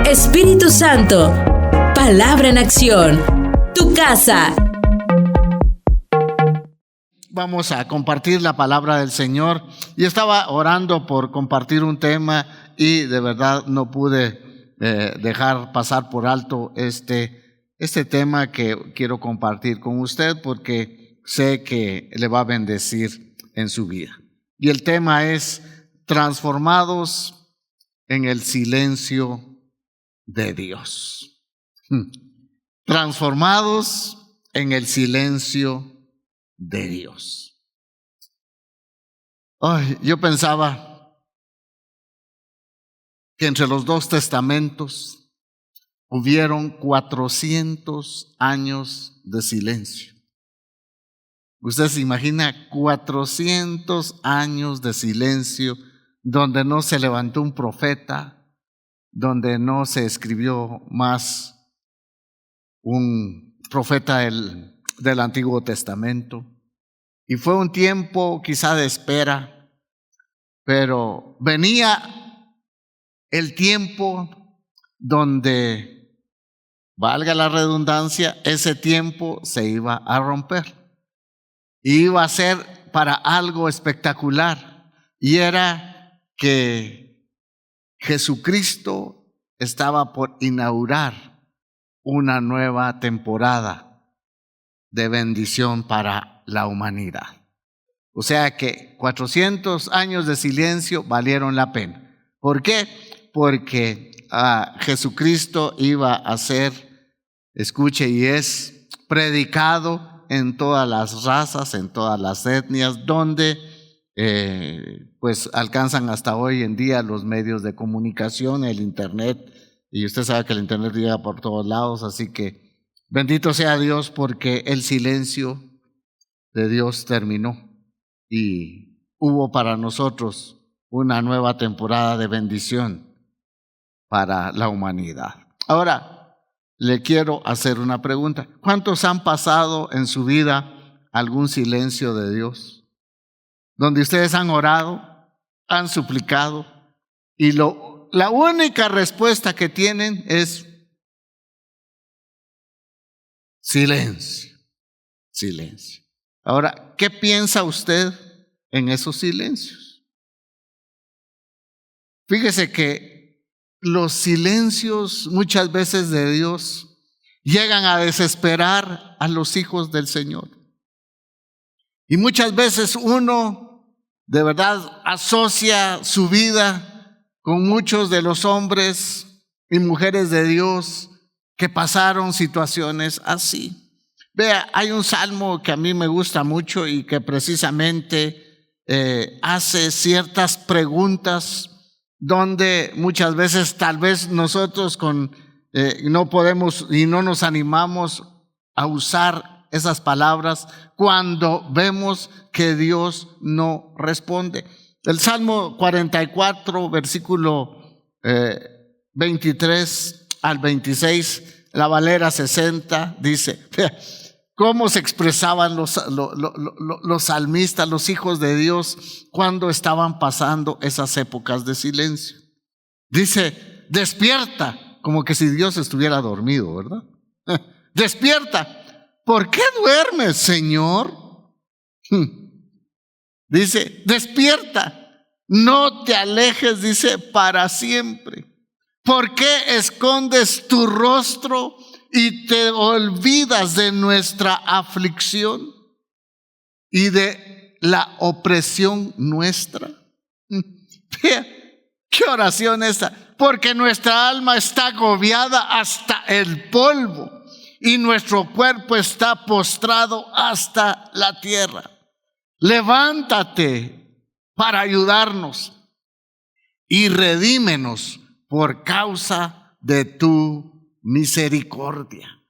Espíritu Santo, palabra en acción, tu casa. Vamos a compartir la palabra del Señor. Y estaba orando por compartir un tema y de verdad no pude dejar pasar por alto este tema que quiero compartir con usted porque sé que le va a bendecir en su vida. Y el tema es transformados en el silencio de Dios. Transformados en el silencio de Dios. Yo pensaba que entre los dos testamentos hubieron 400 años de silencio. Usted se imagina 400 años de silencio donde no se levantó un profeta, donde no se escribió más un profeta del Antiguo Testamento. Y fue un tiempo quizá de espera, pero venía el tiempo donde, valga la redundancia, ese tiempo se iba a romper. Y iba a ser para algo espectacular. Y era que Jesucristo estaba por inaugurar una nueva temporada de bendición para la humanidad. O sea que 400 años de silencio valieron la pena. ¿Por qué? Porque Jesucristo iba a ser, escuche, y es predicado en todas las razas, en todas las etnias, donde pues alcanzan hasta hoy en día los medios de comunicación, el internet, y usted sabe que el internet llega por todos lados, así que bendito sea Dios porque el silencio de Dios terminó y hubo para nosotros una nueva temporada de bendición para la humanidad. Ahora, le quiero hacer una pregunta. ¿Cuántos han pasado en su vida algún silencio de Dios? Donde ustedes han orado, han suplicado y la única respuesta que tienen es silencio, silencio. Ahora, ¿qué piensa usted en esos silencios? Fíjese que los silencios muchas veces de Dios llegan a desesperar a los hijos del Señor. Y muchas veces uno de verdad asocia su vida con muchos de los hombres y mujeres de Dios que pasaron situaciones así. Vea, hay un salmo que a mí me gusta mucho y que precisamente hace ciertas preguntas donde muchas veces tal vez nosotros no podemos y no nos animamos a usar esas palabras cuando vemos que Dios no responde. El Salmo 44, versículo 23 al 26, la Valera 60, dice, ¿cómo se expresaban los salmistas, los hijos de Dios, cuando estaban pasando esas épocas de silencio? Dice, despierta, como que si Dios estuviera dormido, ¿verdad? Despierta. ¿Por qué duermes, Señor? Dice, despierta, no te alejes, dice, para siempre. ¿Por qué escondes tu rostro y te olvidas de nuestra aflicción y de la opresión nuestra? Vea, ¿qué oración esta? Porque nuestra alma está agobiada hasta el polvo y nuestro cuerpo está postrado hasta la tierra. Levántate para ayudarnos y redímenos por causa de tu misericordia.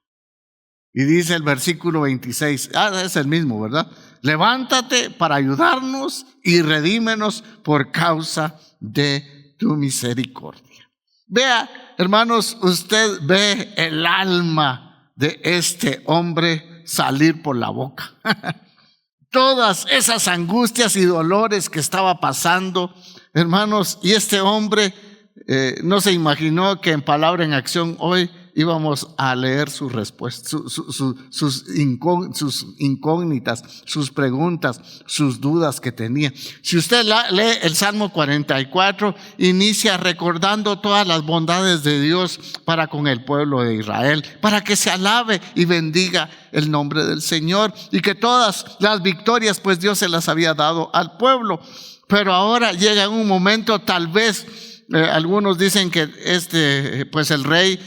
Y dice el versículo 26, es el mismo, ¿verdad? Levántate para ayudarnos y redímenos por causa de tu misericordia. Vea, hermanos, usted ve el alma de este hombre salir por la boca. Todas esas angustias y dolores que estaba pasando, hermanos, y este hombre no se imaginó que en Palabra en Acción hoy íbamos a leer sus respuestas, sus incógnitas, sus preguntas, sus dudas que tenía. Si usted lee el Salmo 44, inicia recordando todas las bondades de Dios para con el pueblo de Israel, para que se alabe y bendiga el nombre del Señor, y que todas las victorias pues Dios se las había dado al pueblo. Pero ahora llega un momento, tal vez algunos dicen que pues el rey,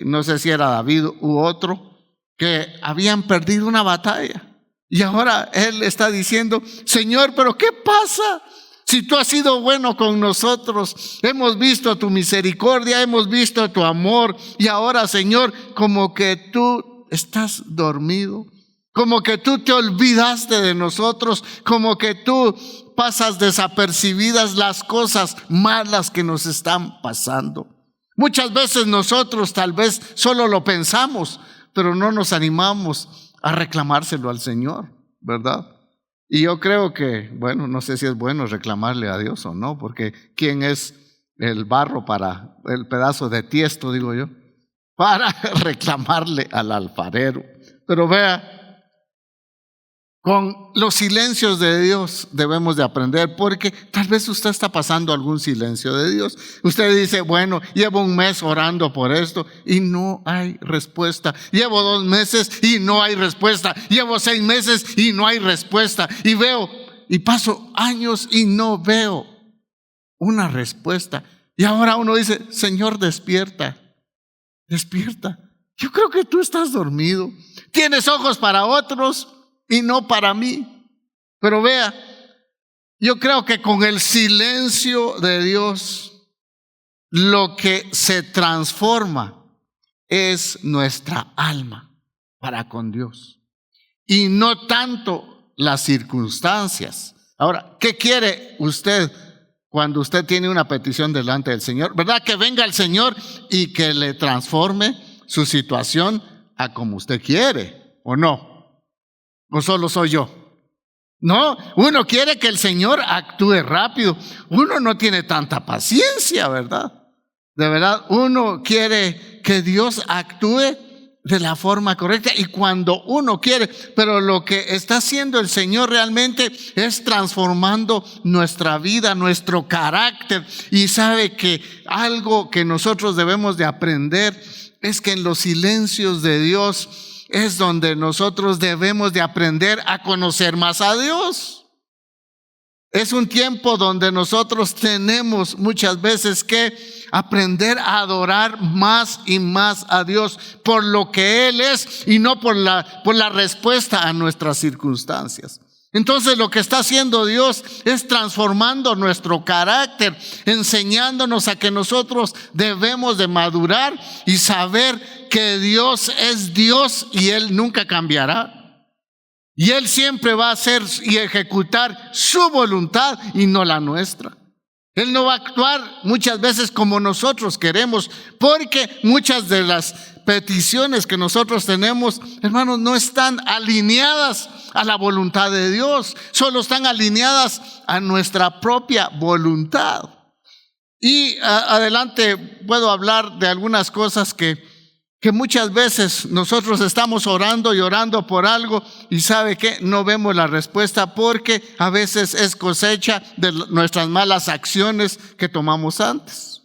no sé si era David u otro, que habían perdido una batalla. Y ahora él está diciendo: Señor, pero ¿qué pasa? Si tú has sido bueno con nosotros, hemos visto tu misericordia, hemos visto tu amor, y ahora, Señor, como que tú estás dormido, como que tú te olvidaste de nosotros, como que tú pasas desapercibidas las cosas malas que nos están pasando. Muchas veces nosotros tal vez solo lo pensamos, pero no nos animamos a reclamárselo al Señor, ¿verdad? Y yo creo que, bueno, no sé si es bueno reclamarle a Dios o no, porque ¿quién es el barro para el pedazo de tiesto, digo yo, para reclamarle al alfarero? Pero vea, con los silencios de Dios debemos de aprender, porque tal vez usted está pasando algún silencio de Dios. Usted dice: bueno, llevo un mes orando por esto y no hay respuesta. Llevo 2 meses y no hay respuesta. Llevo 6 meses y no hay respuesta. Y veo, y paso años y no veo una respuesta. Y ahora uno dice: Señor, despierta, despierta. Yo creo que tú estás dormido. Tienes ojos para otros y no para mí. Pero vea, yo creo que con el silencio de Dios, lo que se transforma es nuestra alma para con Dios, y no tanto las circunstancias. Ahora, ¿qué quiere usted cuando usted tiene una petición delante del Señor? ¿Verdad? Que venga el Señor y que le transforme su situación a como usted quiere, ¿o no? ¿O solo soy yo? No, uno quiere que el Señor actúe rápido. Uno no tiene tanta paciencia, ¿verdad? De verdad, uno quiere que Dios actúe de la forma correcta y cuando uno quiere. Pero lo que está haciendo el Señor realmente es transformando nuestra vida, nuestro carácter. Y sabe que algo que nosotros debemos de aprender es que en los silencios de Dios es donde nosotros debemos de aprender a conocer más a Dios. Es un tiempo donde nosotros tenemos muchas veces que aprender a adorar más y más a Dios por lo que Él es y no por la respuesta a nuestras circunstancias. Entonces lo que está haciendo Dios es transformando nuestro carácter, enseñándonos a que nosotros debemos de madurar y saber que Dios es Dios y Él nunca cambiará. Y Él siempre va a hacer y ejecutar su voluntad y no la nuestra. Él no va a actuar muchas veces como nosotros queremos, porque muchas de las peticiones que nosotros tenemos, hermanos, no están alineadas a la voluntad de Dios, solo están alineadas a nuestra propia voluntad. Y adelante puedo hablar de algunas cosas que muchas veces nosotros estamos orando y orando por algo y sabe que no vemos la respuesta porque a veces es cosecha de nuestras malas acciones que tomamos antes.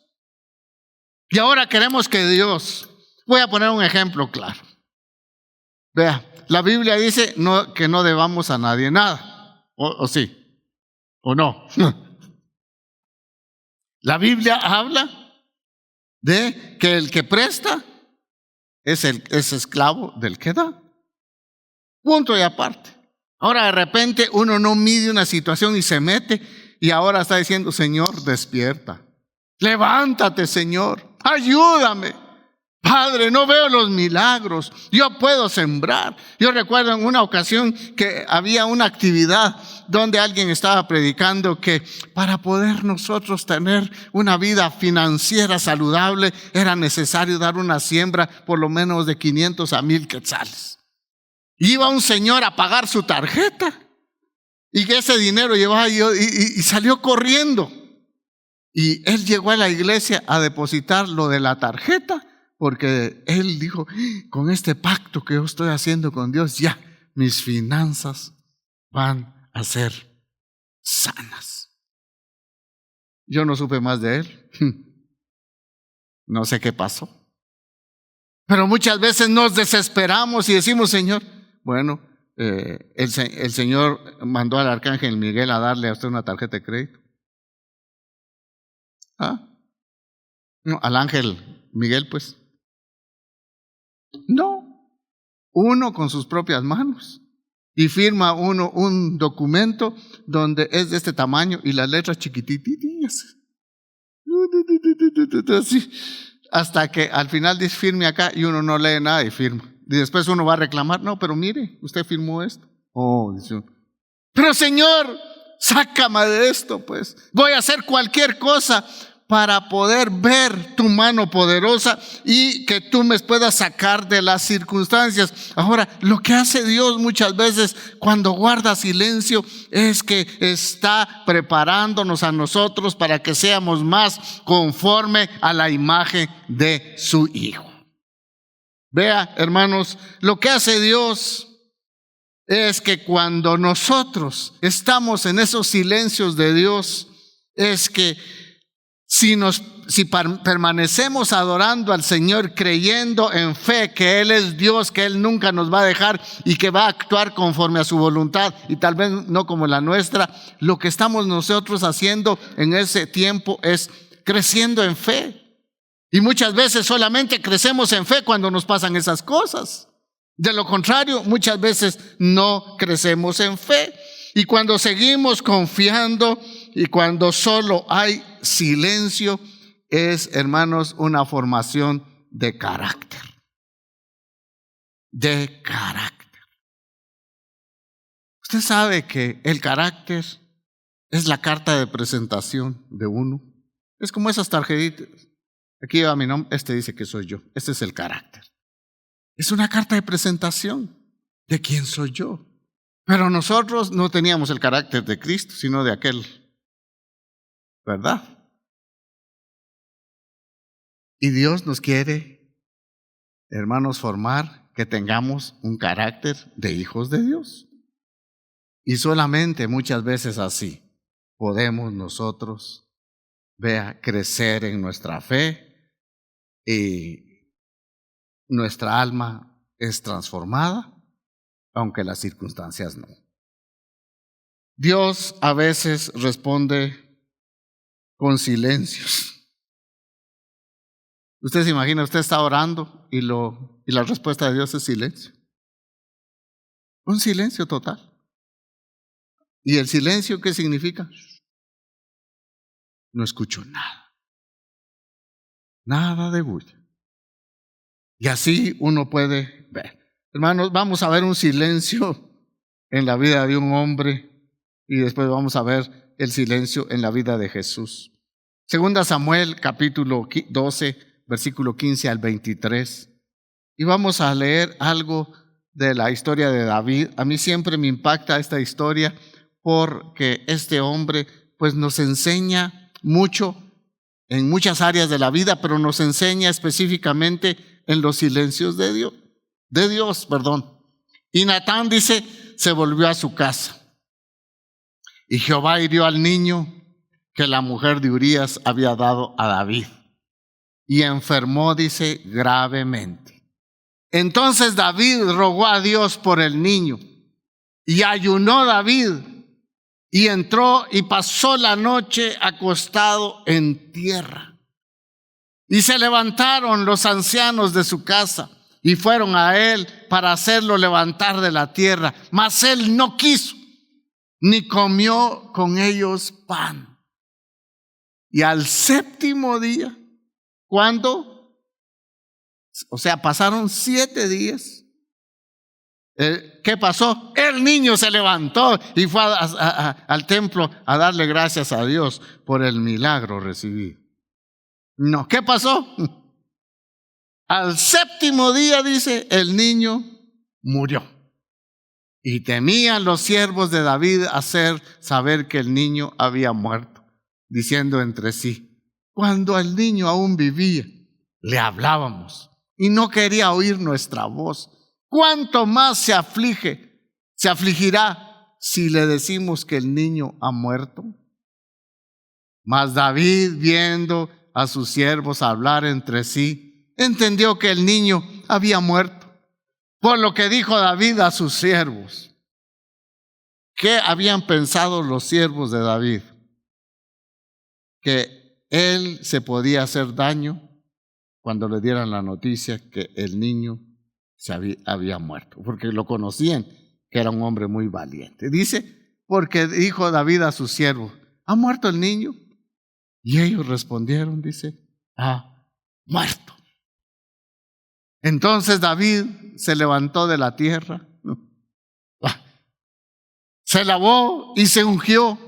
Y ahora queremos que Dios, voy a poner un ejemplo claro. Vea, la Biblia dice que no debamos a nadie nada, o sí, o no. La Biblia habla de que el que presta es esclavo del que da. Punto y aparte. Ahora de repente uno no mide una situación y se mete y ahora está diciendo: Señor, despierta. Levántate, Señor. Ayúdame. Padre, no veo los milagros. Yo puedo sembrar. Yo recuerdo en una ocasión que había una actividad donde alguien estaba predicando que para poder nosotros tener una vida financiera saludable era necesario dar una siembra por lo menos de 500 a 1000 quetzales. Iba un señor a pagar su tarjeta y que ese dinero llevaba y salió corriendo. Y él llegó a la iglesia a depositar lo de la tarjeta, porque él dijo, con este pacto que yo estoy haciendo con Dios, ya mis finanzas van a ser sanas. Yo no supe más de él. No sé qué pasó. Pero muchas veces nos desesperamos y decimos, Señor, bueno, el Señor mandó al arcángel Miguel a darle a usted una tarjeta de crédito. ¿Ah? No, al ángel Miguel, pues. No, uno con sus propias manos. Y firma uno un documento donde es de este tamaño y las letras chiquititillas. Así, hasta que al final dice firme acá y uno no lee nada y firma. Y después uno va a reclamar, no, pero mire, usted firmó esto. Oh, dice uno, pero Señor, sácame de esto, pues. Voy a hacer cualquier cosa para poder ver tu mano poderosa y que tú me puedas sacar de las circunstancias. Ahora, lo que hace Dios muchas veces cuando guarda silencio es que está preparándonos a nosotros para que seamos más conforme a la imagen de su Hijo. Vea, hermanos, lo que hace Dios es que cuando nosotros estamos en esos silencios de Dios, es que si permanecemos adorando al Señor, creyendo en fe que Él es Dios, que Él nunca nos va a dejar y que va a actuar conforme a su voluntad y tal vez no como la nuestra, lo que estamos nosotros haciendo en ese tiempo es creciendo en fe. Y muchas veces solamente crecemos en fe cuando nos pasan esas cosas. De lo contrario, muchas veces no crecemos en fe. Y cuando seguimos confiando y cuando solo hay silencio, es, hermanos, una formación de carácter. De carácter. Usted sabe que el carácter es la carta de presentación de uno. Es como esas tarjetitas. Aquí va mi nombre, este dice que soy yo. Este es el carácter. Es una carta de presentación de quién soy yo. Pero nosotros no teníamos el carácter de Cristo, sino de aquel, ¿verdad? Y Dios nos quiere, hermanos, formar que tengamos un carácter de hijos de Dios. Y solamente muchas veces así podemos nosotros, vea, crecer en nuestra fe y nuestra alma es transformada, aunque las circunstancias no. Dios a veces responde con silencios. Usted se imagina, usted está orando y la respuesta de Dios es silencio. Un silencio total. ¿Y el silencio qué significa? No escucho nada. Nada de bulla. Y así uno puede ver. Hermanos, vamos a ver un silencio en la vida de un hombre y después vamos a ver el silencio en la vida de Jesús. Segunda Samuel, capítulo 12, versículo 15 al 23. Y vamos a leer algo de la historia de David. A mí siempre me impacta esta historia porque este hombre pues nos enseña mucho en muchas áreas de la vida, pero nos enseña específicamente en los silencios de Dios. Y Natán dice, se volvió a su casa. Y Jehová hirió al niño que la mujer de Urías había dado a David. Y enfermó, dice, gravemente. Entonces David rogó a Dios por el niño. Y ayunó David. Y entró y pasó la noche acostado en tierra. Y se levantaron los ancianos de su casa y fueron a él para hacerlo levantar de la tierra. Mas él no quiso, ni comió con ellos pan. Y al séptimo día, ¿cuándo? O sea, pasaron 7 días. ¿Qué pasó? El niño se levantó y fue al templo a darle gracias a Dios por el milagro recibido. No, ¿qué pasó? Al séptimo día, dice, el niño murió. Y temían los siervos de David hacer saber que el niño había muerto. diciendo entre sí: cuando el niño aún vivía, le hablábamos y no quería oír nuestra voz. ¿Cuánto más se afligirá si le decimos que el niño ha muerto? Mas David, viendo a sus siervos hablar entre sí, entendió que el niño había muerto. Por lo que dijo David a sus siervos. ¿Qué habían pensado los siervos de David? Que él se podía hacer daño cuando le dieran la noticia que el niño había muerto, porque lo conocían, que era un hombre muy valiente. Dice, porque dijo David a sus siervos: ¿ha muerto el niño? Y ellos respondieron, dice, ha muerto. Entonces David se levantó de la tierra, se lavó y se ungió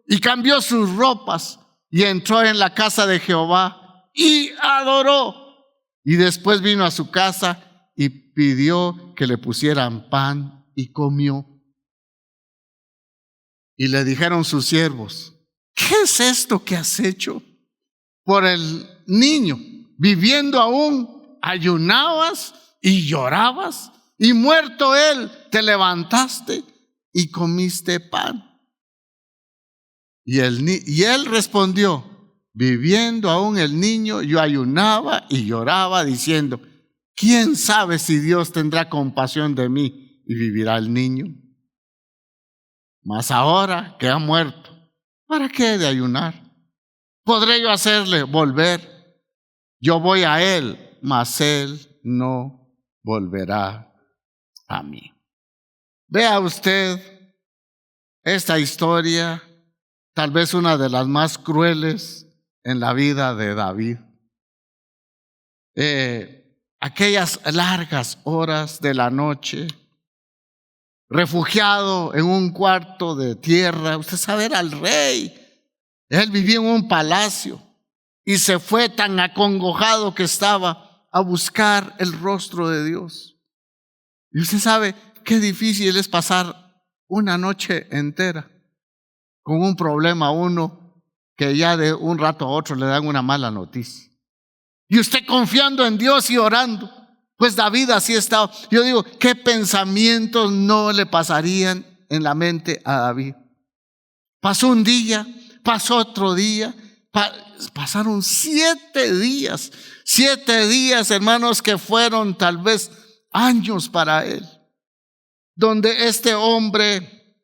y cambió sus ropas y entró en la casa de Jehová y adoró. Y después vino a su casa y pidió que le pusieran pan y comió. Y le dijeron sus siervos: ¿qué es esto que has hecho por el niño? Viviendo aún, ayunabas y llorabas, y muerto él, te levantaste y comiste pan. Y él respondió: viviendo aún el niño, yo ayunaba y lloraba, diciendo: ¿quién sabe si Dios tendrá compasión de mí y vivirá el niño? Mas ahora que ha muerto, ¿para qué he de ayunar? ¿Podré yo hacerle volver? Yo voy a él, mas él no volverá a mí. Vea usted esta historia, tal vez una de las más crueles en la vida de David. Aquellas largas horas de la noche, refugiado en un cuarto de tierra. Usted sabe, era el rey. Él vivía en un palacio y se fue tan acongojado que estaba a buscar el rostro de Dios. Y usted sabe qué difícil es pasar una noche entera con un problema a uno, que ya de un rato a otro le dan una mala noticia. Y usted confiando en Dios y orando. Pues David así estaba. Yo digo, ¿qué pensamientos no le pasarían en la mente a David? Pasó un día, pasó otro día, pasaron 7 días. 7 días, hermanos, que fueron tal vez años para él. Donde este hombre,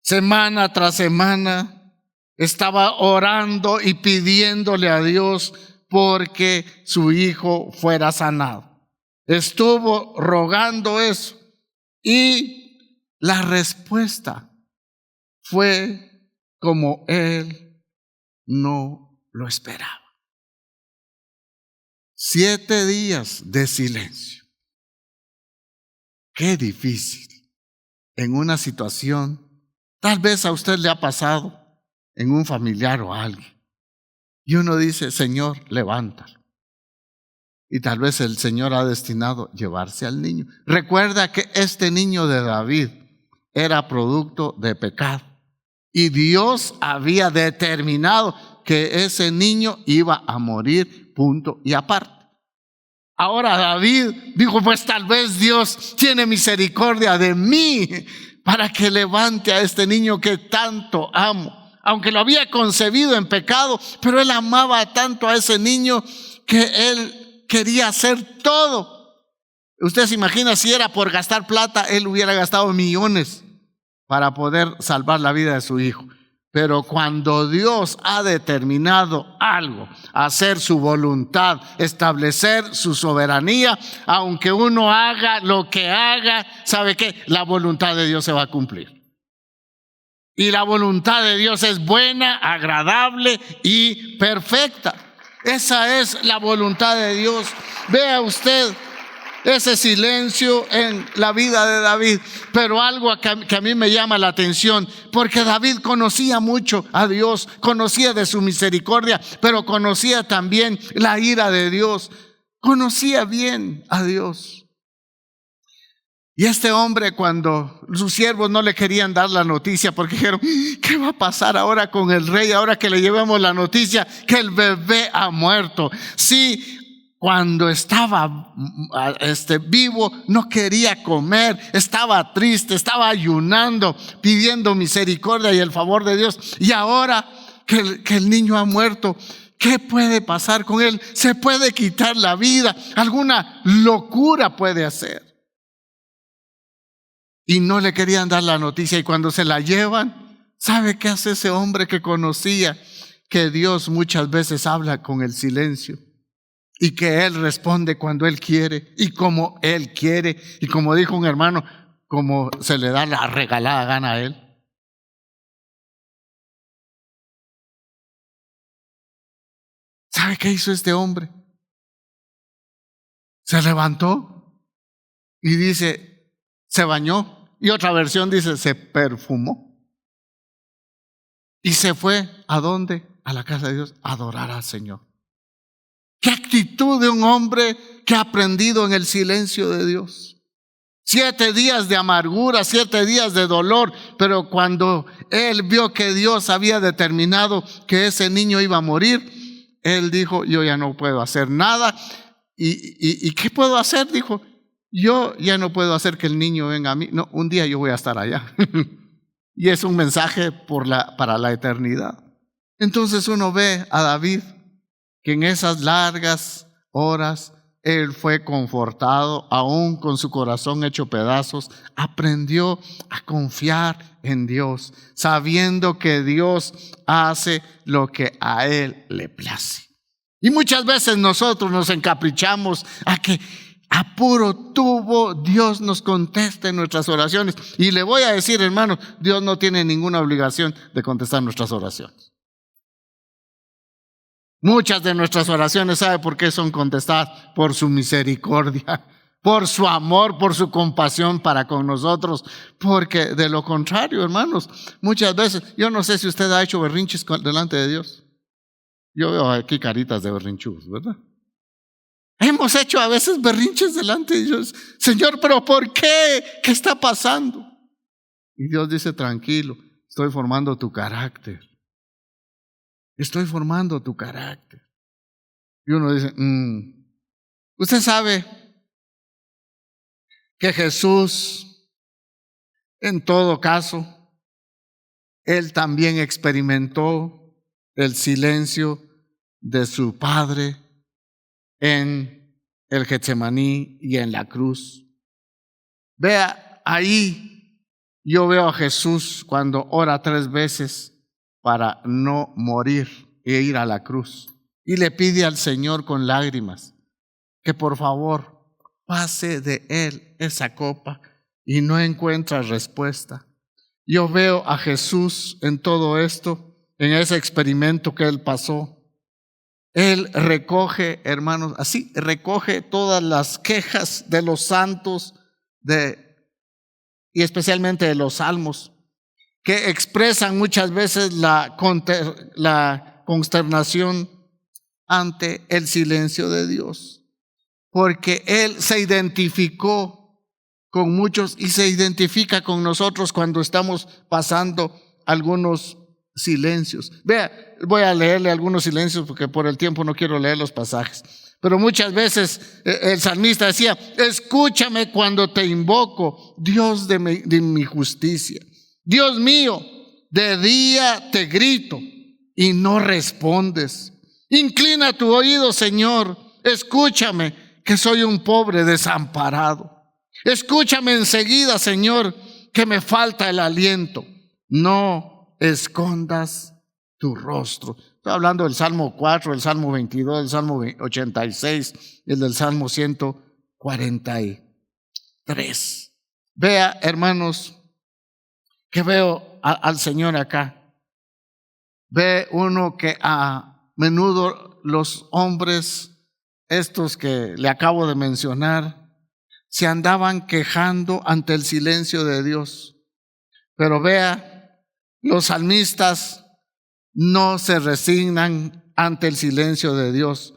semana tras semana, estaba orando y pidiéndole a Dios porque su hijo fuera sanado. Estuvo rogando eso y la respuesta fue como él no lo esperaba. 7 días de silencio. Qué difícil en una situación, tal vez a usted le ha pasado en un familiar o alguien. Y uno dice: Señor, levántalo. Y tal vez el Señor ha destinado llevarse al niño. Recuerda que este niño de David era producto de pecado. Y Dios había determinado que ese niño iba a morir, punto y aparte. Ahora David dijo: pues tal vez Dios tiene misericordia de mí para que levante a este niño que tanto amo. Aunque lo había concebido en pecado, pero él amaba tanto a ese niño que él quería hacer todo. Usted se imagina, si era por gastar plata, él hubiera gastado millones para poder salvar la vida de su hijo. Pero cuando Dios ha determinado algo, hacer su voluntad, establecer su soberanía, aunque uno haga lo que haga, ¿sabe qué? La voluntad de Dios se va a cumplir. Y la voluntad de Dios es buena, agradable y perfecta. Esa es la voluntad de Dios. Vea usted ese silencio en la vida de David. Pero algo que a mí me llama la atención, porque David conocía mucho a Dios, conocía de su misericordia, pero conocía también la ira de Dios. Conocía bien a Dios. Y este hombre, cuando sus siervos no le querían dar la noticia, porque dijeron, ¿qué va a pasar ahora con el rey? Ahora que le llevemos la noticia que el bebé ha muerto. Sí, cuando estaba vivo no quería comer, estaba triste, estaba ayunando, pidiendo misericordia y el favor de Dios. Y ahora que el niño ha muerto, ¿qué puede pasar con él? Se puede quitar la vida, alguna locura puede hacer. Y no le querían dar la noticia, y cuando se la llevan, ¿sabe qué hace ese hombre que conocía que Dios muchas veces habla con el silencio? Y que Él responde cuando Él quiere y como Él quiere. Y como dijo un hermano, como se le da la regalada gana a Él. ¿Sabe qué hizo este hombre? Se levantó y dice, se bañó. Y otra versión dice, se perfumó. Y se fue, ¿a dónde? A la casa de Dios, a adorar al Señor. ¿Qué actitud de un hombre que ha aprendido en el silencio de Dios? 7 días de amargura, 7 días de dolor, pero cuando él vio que Dios había determinado que ese niño iba a morir, él dijo, yo ya no puedo hacer nada. ¿Y qué puedo hacer? Dijo, yo ya no puedo hacer que el niño venga a mí. No, un día yo voy a estar allá. Y es un mensaje para la eternidad. Entonces uno ve a David que en esas largas horas él fue confortado, aún con su corazón hecho pedazos, aprendió a confiar en Dios, sabiendo que Dios hace lo que a él le place. Y muchas veces nosotros nos encaprichamos a que a puro tubo Dios nos conteste en nuestras oraciones. Y le voy a decir, hermanos, Dios no tiene ninguna obligación de contestar nuestras oraciones. Muchas de nuestras oraciones, ¿sabe por qué son contestadas? Por su misericordia, por su amor, por su compasión para con nosotros. Porque de lo contrario, hermanos, muchas veces, yo no sé si usted ha hecho berrinches delante de Dios. Yo veo aquí caritas de berrinchudos, ¿verdad? Hemos hecho a veces berrinches delante de Dios. Señor, ¿pero por qué? ¿Qué está pasando? Y Dios dice, tranquilo, estoy formando tu carácter. Estoy formando tu carácter. Y uno dice, usted sabe que Jesús, en todo caso, Él también experimentó el silencio de su Padre en el Getsemaní y en la cruz. Vea, ahí yo veo a Jesús cuando ora 3 veces para no morir e ir a la cruz. Y le pide al Señor con lágrimas que por favor pase de él esa copa, y no encuentra respuesta. Yo veo a Jesús en todo esto, en ese experimento que él pasó. Él recoge, hermanos, así recoge todas las quejas de los santos y especialmente de los salmos, que expresan muchas veces la consternación ante el silencio de Dios, porque Él se identificó con muchos y se identifica con nosotros cuando estamos pasando algunos silencios. Vea, voy a leerle algunos silencios porque por el tiempo no quiero leer los pasajes. Pero muchas veces el salmista decía, escúchame cuando te invoco, Dios de mi justicia. Dios mío, de día te grito y no respondes. Inclina tu oído, Señor, escúchame, que soy un pobre desamparado. Escúchame enseguida, Señor, que me falta el aliento. No escondas tu rostro. Estoy hablando del Salmo 4, del Salmo 22, del Salmo 86, el del Salmo 143. Vea, hermanos, que veo al Señor acá. Ve uno que a menudo los hombres, estos que le acabo de mencionar, se andaban quejando ante el silencio de Dios. Pero vea, los salmistas no se resignan ante el silencio de Dios.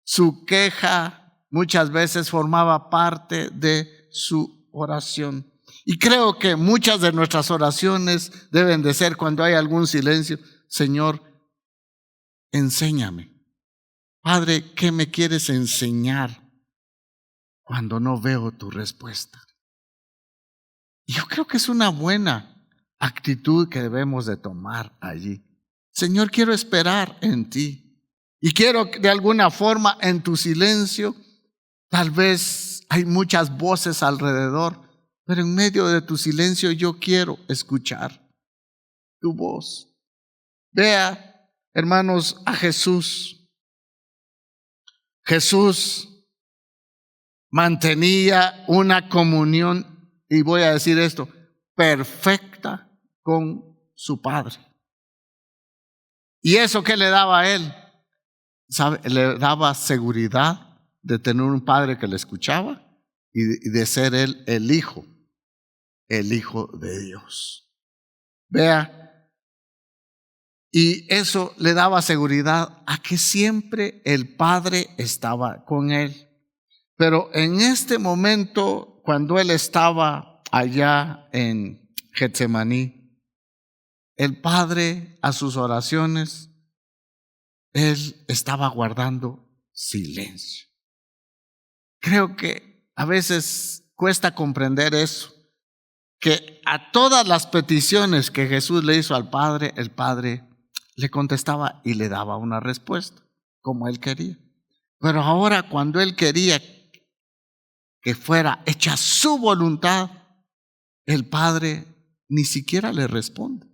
Su queja muchas veces formaba parte de su oración. Y creo que muchas de nuestras oraciones deben de ser cuando hay algún silencio. Señor, enséñame. Padre, ¿qué me quieres enseñar cuando no veo tu respuesta? Y yo creo que es una buena actitud que debemos de tomar allí. Señor, quiero esperar en ti. Y quiero de alguna forma en tu silencio, tal vez hay muchas voces alrededor, pero en medio de tu silencio yo quiero escuchar tu voz. Vea, hermanos, a Jesús. Jesús mantenía una comunión, y voy a decir esto, perfecta con su Padre. ¿Y eso qué le daba a él? ¿Sabe? Le daba seguridad de tener un Padre que le escuchaba y de ser él el Hijo de Dios. Vea, y eso le daba seguridad a que siempre el Padre estaba con él. Pero en este momento, cuando él estaba allá en Getsemaní, el Padre a sus oraciones, él estaba guardando silencio. Creo que a veces cuesta comprender eso, que a todas las peticiones que Jesús le hizo al Padre, el Padre le contestaba y le daba una respuesta, como él quería. Pero ahora cuando él quería que fuera hecha su voluntad, el Padre ni siquiera le responde.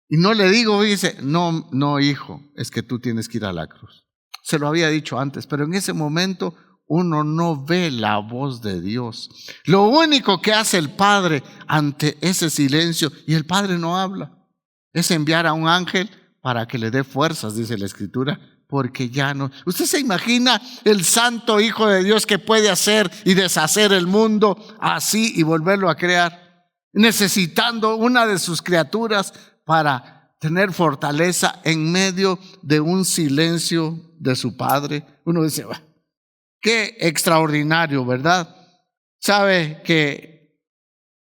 Y no le digo, dice, no hijo, es que tú tienes que ir a la cruz. Se lo había dicho antes, pero en ese momento uno no ve la voz de Dios. Lo único que hace el Padre ante ese silencio, y el Padre no habla, es enviar a un ángel para que le dé fuerzas, dice la Escritura, porque ya no. ¿Usted se imagina el santo Hijo de Dios que puede hacer y deshacer el mundo así y volverlo a crear? Necesitando una de sus criaturas para tener fortaleza en medio de un silencio de su Padre. Uno dice, bah, qué extraordinario, ¿verdad? Sabe que,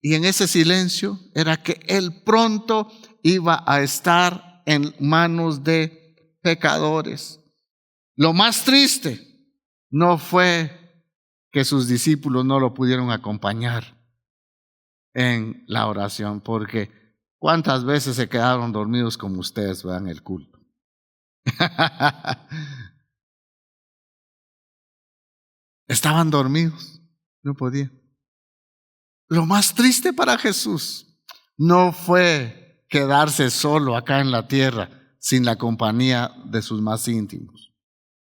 y en ese silencio era que él pronto iba a estar en manos de pecadores. Lo más triste no fue que sus discípulos no lo pudieron acompañar en la oración, porque ¿cuántas veces se quedaron dormidos como ustedes vean el culto? Estaban dormidos, no podían. Lo más triste para Jesús no fue quedarse solo acá en la tierra sin la compañía de sus más íntimos.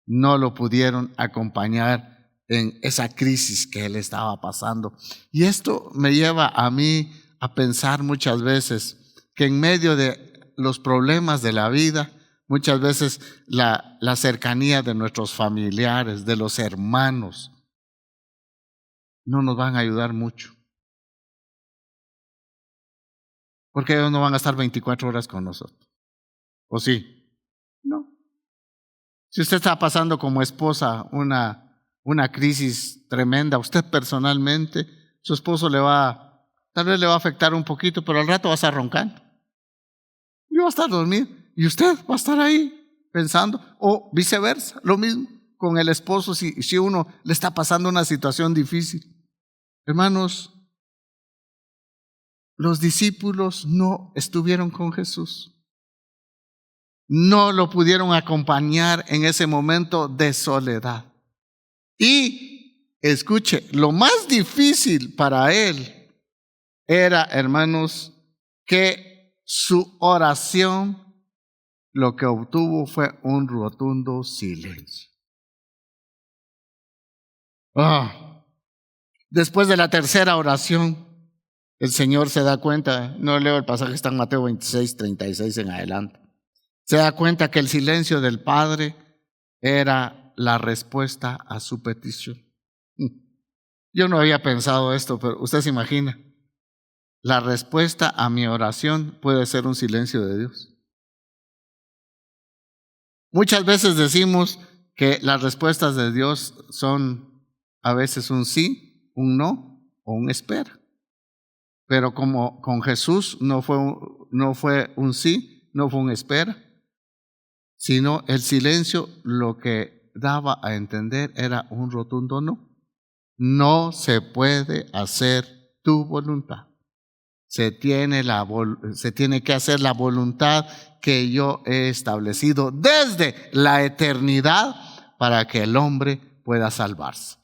No lo pudieron acompañar en esa crisis que él estaba pasando. Y esto me lleva a mí a pensar muchas veces que en medio de los problemas de la vida, muchas veces la cercanía de nuestros familiares, de los hermanos, no nos van a ayudar mucho. Porque ellos no van a estar 24 horas con nosotros. ¿O sí? No. Si usted está pasando como esposa una crisis tremenda, usted personalmente, su esposo tal vez le va a afectar un poquito, pero al rato va a estar roncando. Y va a estar dormido. Y usted va a estar ahí pensando, o viceversa, lo mismo con el esposo si uno le está pasando una situación difícil. Hermanos, los discípulos no estuvieron con Jesús. No lo pudieron acompañar en ese momento de soledad. Y, escuche, lo más difícil para él era, hermanos, que su oración lo que obtuvo fue un rotundo silencio. Después de la tercera oración, el Señor se da cuenta, no leo el pasaje, está en Mateo 26, 36 en adelante. Se da cuenta que el silencio del Padre era la respuesta a su petición. Yo no había pensado esto, pero usted se imagina. La respuesta a mi oración puede ser un silencio de Dios. Muchas veces decimos que las respuestas de Dios son a veces un sí, un no o un espera. Pero como con Jesús no fue un sí, no fue un espera, sino el silencio lo que daba a entender era un rotundo no. No se puede hacer tu voluntad. Se tiene que hacer la voluntad que yo he establecido desde la eternidad para que el hombre pueda salvarse.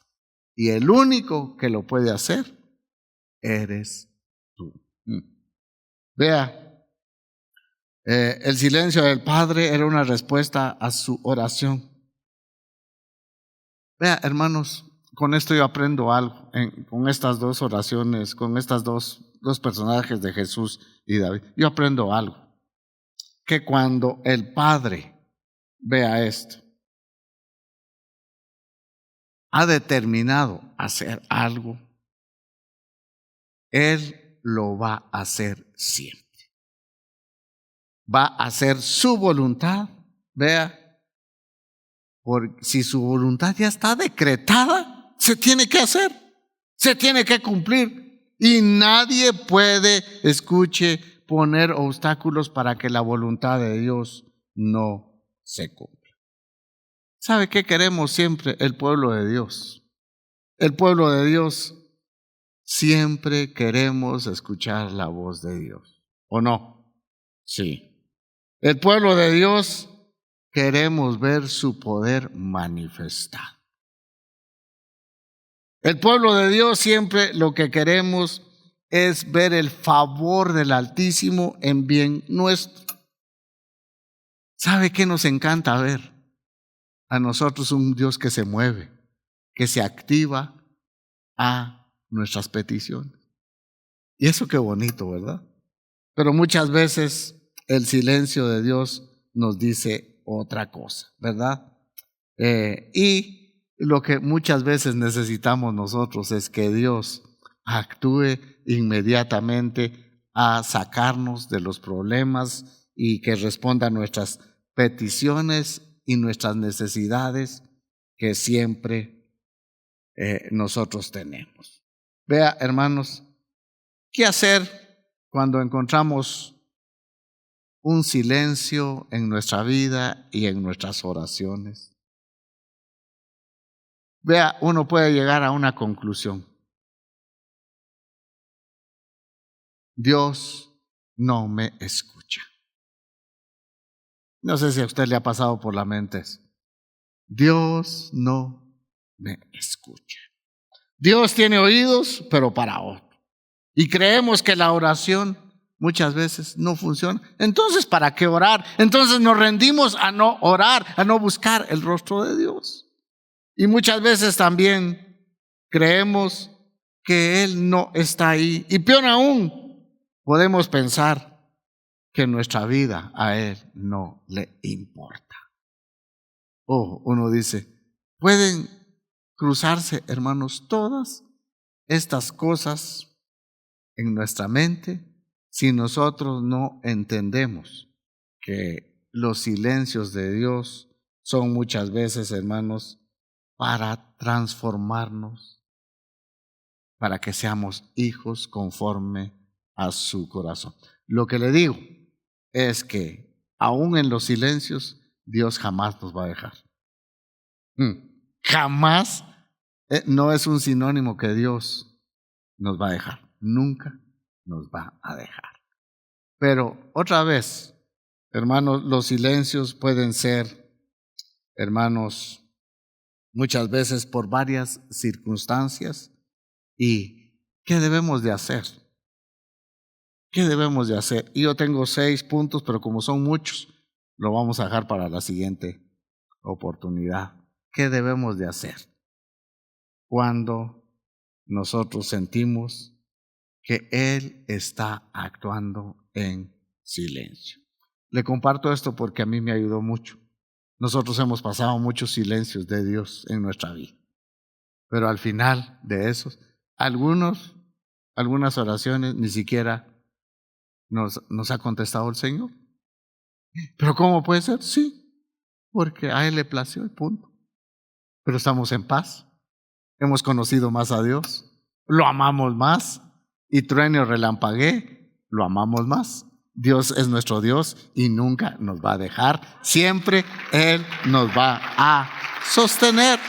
Y el único que lo puede hacer eres tú. Vea, el silencio del Padre era una respuesta a su oración. Vea, hermanos, con esto yo aprendo algo, con estas dos oraciones, con estas dos personajes de Jesús y David. Yo aprendo algo, que cuando el Padre vea esto, ha determinado hacer algo, Él lo va a hacer siempre. Va a hacer su voluntad, vea, porque si su voluntad ya está decretada, se tiene que hacer, se tiene que cumplir. Y nadie puede, escuche, poner obstáculos para que la voluntad de Dios no se cumpla. ¿Sabe qué queremos siempre? El pueblo de Dios. El pueblo de Dios siempre queremos escuchar la voz de Dios. ¿O no? Sí. El pueblo de Dios queremos ver su poder manifestado. El pueblo de Dios siempre lo que queremos es ver el favor del Altísimo en bien nuestro. ¿Sabe qué nos encanta ver? A nosotros un Dios que se mueve, que se activa a nuestras peticiones. Y eso qué bonito, ¿verdad? Pero muchas veces el silencio de Dios nos dice otra cosa, ¿verdad? Y lo que muchas veces necesitamos nosotros es que Dios actúe inmediatamente a sacarnos de los problemas y que responda a nuestras peticiones y nuestras necesidades que siempre nosotros tenemos. Vea, hermanos, ¿qué hacer cuando encontramos un silencio en nuestra vida y en nuestras oraciones? Vea, uno puede llegar a una conclusión. Dios no me escucha. No sé si a usted le ha pasado por la mente eso. Dios no me escucha. Dios tiene oídos, pero para otro. Y creemos que la oración muchas veces no funciona. Entonces, ¿para qué orar? Entonces nos rendimos a no orar, a no buscar el rostro de Dios. Y muchas veces también creemos que Él no está ahí. Y peor aún, podemos pensar que nuestra vida a Él no le importa. Uno dice, pueden cruzarse, hermanos, todas estas cosas en nuestra mente si nosotros no entendemos que los silencios de Dios son muchas veces, hermanos, para transformarnos, para que seamos hijos conforme a su corazón. Lo que le digo es que aún en los silencios Dios jamás nos va a dejar. Jamás no es un sinónimo que Dios nos va a dejar. Nunca nos va a dejar. Pero otra vez, hermanos, los silencios pueden ser, hermanos, muchas veces por varias circunstancias. ¿Y qué debemos de hacer? ¿Qué debemos de hacer? Y yo tengo 6 puntos, pero como son muchos, lo vamos a dejar para la siguiente oportunidad. ¿Qué debemos de hacer cuando nosotros sentimos que Él está actuando en silencio? Le comparto esto porque a mí me ayudó mucho. Nosotros hemos pasado muchos silencios de Dios en nuestra vida, pero al final de esos, algunas oraciones ni siquiera nos ha contestado el Señor. ¿Pero cómo puede ser? Sí, porque a Él le plació, punto. Pero estamos en paz, hemos conocido más a Dios, lo amamos más. Y truene o relampaguee, lo amamos más. Dios es nuestro Dios y nunca nos va a dejar. Siempre Él nos va a sostener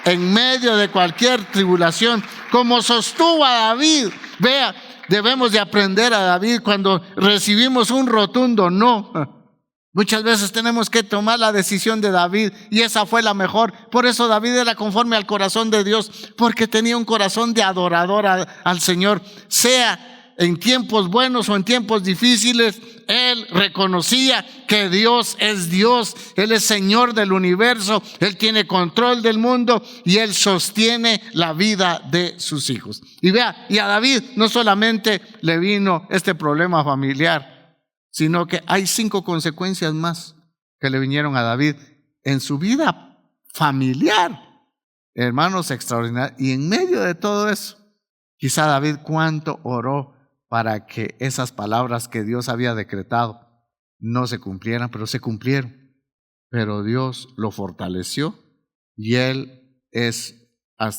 en medio de cualquier tribulación, como sostuvo a David. Vea, debemos de aprender a David cuando recibimos un rotundo no. Muchas veces tenemos que tomar la decisión de David y esa fue la mejor. Por eso David era conforme al corazón de Dios, porque tenía un corazón de adorador al Señor. Sea en tiempos buenos o en tiempos difíciles, él reconocía que Dios es Dios. Él es Señor del universo. Él tiene control del mundo y Él sostiene la vida de sus hijos. Y vea, y a David no solamente le vino este problema familiar, sino que hay 5 consecuencias más que le vinieron a David en su vida familiar. Hermanos, extraordinarios. Y en medio de todo eso, quizá David cuánto oró para que esas palabras que Dios había decretado no se cumplieran, pero se cumplieron. Pero Dios lo fortaleció y él es,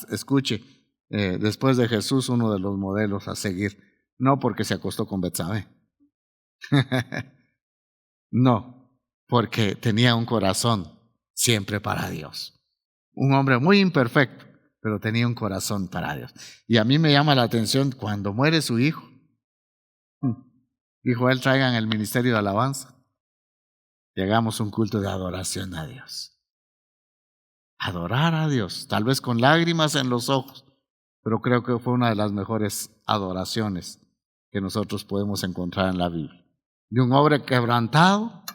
escuche, después de Jesús, uno de los modelos a seguir. No porque se acostó con Betsabé. No, porque tenía un corazón siempre para Dios. Un hombre muy imperfecto, pero tenía un corazón para Dios. Y a mí me llama la atención cuando muere su hijo. Dijo él, traigan el ministerio de alabanza y hagamos un culto de adoración a Dios. Adorar a Dios, tal vez con lágrimas en los ojos, pero creo que fue una de las mejores adoraciones que nosotros podemos encontrar en la Biblia. De un hombre quebrantado,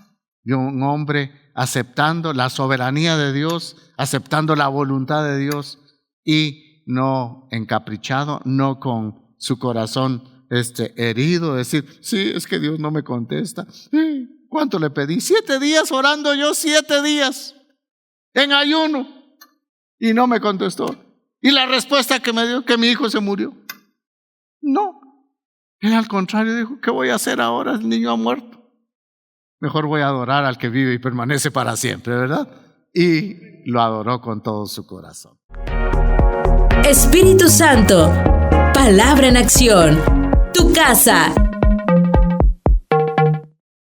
de un hombre aceptando la soberanía de Dios, aceptando la voluntad de Dios y no encaprichado, no con su corazón herido, decir, sí, es que Dios no me contesta. ¿Cuánto le pedí? 7 días orando yo, 7 días en ayuno y no me contestó. Y la respuesta que me dio, que mi hijo se murió. No, él al contrario dijo, ¿qué voy a hacer ahora? El niño ha muerto. Mejor voy a adorar al que vive y permanece para siempre, ¿verdad? Y lo adoró con todo su corazón. Espíritu Santo, palabra en acción. Tu casa.